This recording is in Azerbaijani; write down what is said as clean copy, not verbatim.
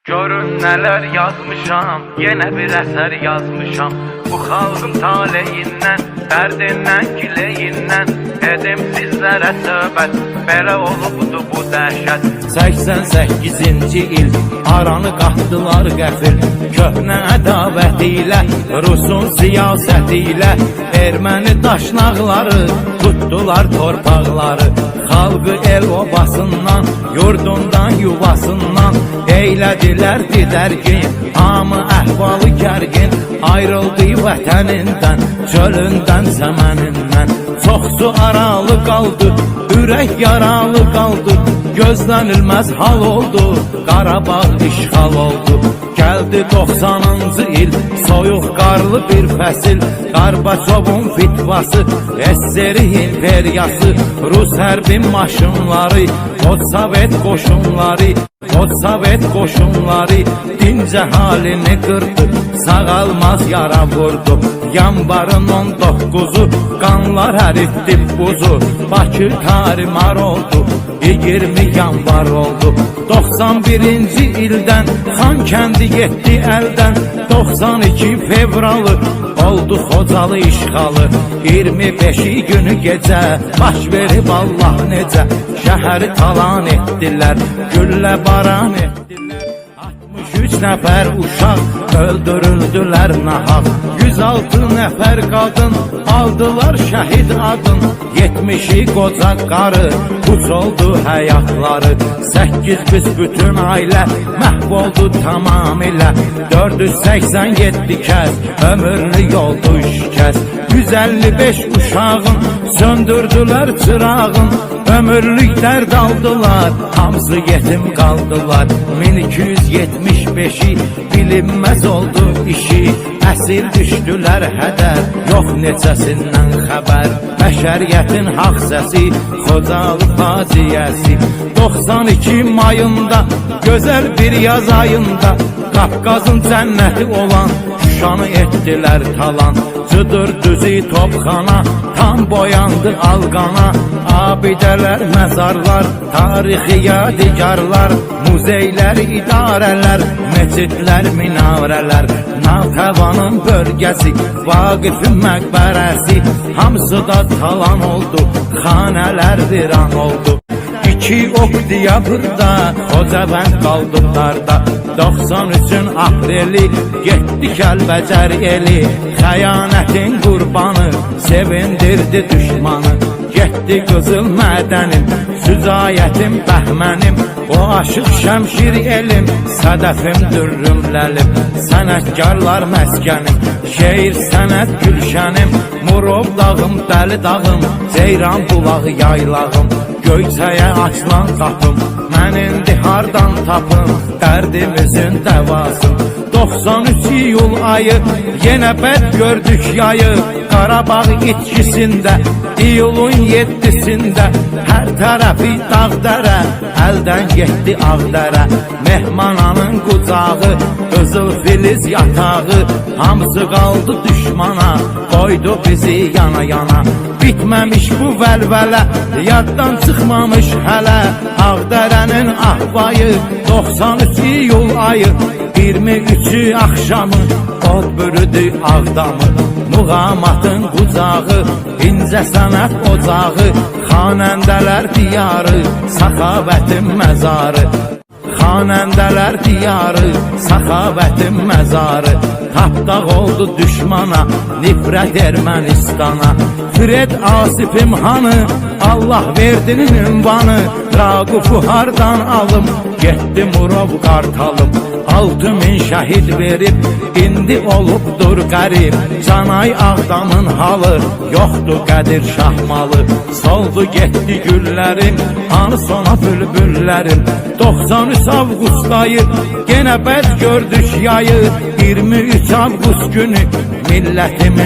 Görün neler yazmışam, yine bir eser yazmışam. Bu halkın taleyindən, dərdindən, gileyindən edim sizlere söhbət, belə olubdu bu dəhşət. 88-ci il aranı qatdılar qəfil, köhnə ədavət ilə, Rusun siyasəti ilə, erməni daşnaqları tutdular torpaqları. Xalqı el obasından, yurdundan, yuvasından eylədilər didərgin, hamı əhvalı gərgin, ayrıldı vətənindən, çölündən, səmənindən. Çox su aralı qaldı, ürək yaralı qaldı, gözlənilməz hal oldu, Qarabağ işğal oldu. Gəldi 90-cı il, soyuq qarlı bir fəsil, Qarbaçovun fitvası, SSR imperiyası, Rus hərbi maşınları, Sovet qoşunları, dinc halini qırdı, sağalmaz yara vurdu. Yanvarın 19'u, qanlar əritdi buzu, Bakı tarimar oldu, 20 yanvar oldu. 91-ci ildən Xankəndi getdi əldən, 92 fevralı oldu Xocalı işğalı. 25-i günü gecə baş verib Allah necə, şəhəri talan etdilər, güllə baran etdilər. 63 nəfər uşaq öldürüldülər nahaq, 106 nəfər qadın aldılar şəhid adın, 70'i qoca qarı puç oldu həyatları. 8 büsbütün ailə məhv oldu tamamilə, 487 kəs ömürlü yoldu şikəst. 155 uşağın söndürdülər çırağın, ömürlük dərd aldılar, hamısı yetim qaldılar. 1275'i bilinməz oldu işi, əsir düşdülər hədər, yox neçəsindən xəbər. Bəşəriyyətin haqq səsi, Xocalı faciəsi. 92 mayında, gözəl bir yaz ayında, Qafqazın cənnəti olan Şuşanı etdilər talan. Cıdır düzü topxana, tam boyandı alqana, abidələr, məzarlar, tarixi yadigarlar, muzeylər, idarələr, meçidlər, minarələr, Natəvanın bölgəsi, Vaqifin məqbərəsi, hamısı da talan oldu, xanələr viran oldu. 2 oktyabrda Xocavənd qaldıqlarda, 93'ün apreli getdi Kəlbəcər eli, xəyanətin qurbanı sevindirdi düşmanı. Getdi qızıl mədənim, sücayətim, bəhmənim, o aşıq şəmşir elim, sədəfim, dürrüm, ləlim, sənətkarlar məskənim, şeir, sənət, gülşənim, Murov dağım, dəli dağım, Ceyran bulağı yaylağım, Göyçəyə açılan qapım, mən indi hardan tapım dərdimizin dəvasın. 93 iyul ayı, yenə bəd gördük yayı, Qarabağ itkisində, iyulun 7'sində, hər tərəfi dağ-dərə, əldən getdi Ağdərə. Mehmananın qucağı, qızıl filiz yatağı, hamısı qaldı düşmana, qoydu bizi yana-yana. Bitməmiş bu vəlvələ, yaddan çıxmamış hələ, Ağdərənin ahvayı, 93 iyul ayı, 23'ü axşamı, od bürüdü Ağdamı. Muğamatın qucağı, incə sənət ocağı, xanəndələr diyarı, Səxavətin məzarı. Xanəndələr diyarı, Səxavətin məzarı, tapdaq oldu düşmana, nifrət Ermənistana. Fred Asifim hanı, Allah verdinin ünvanı, Raqufu hardan alım, getdi Murov Qartalım. 6000 şəhid verib, indi olubdur qərib, Canay Ağdamın halı, yoxdur Qədir Şahmalı. Soldu getdi güllərim, anı sona bülbüllərim, 93 avqust ayı, yenə bəd gördük yayı, 23 avqust günü millətimin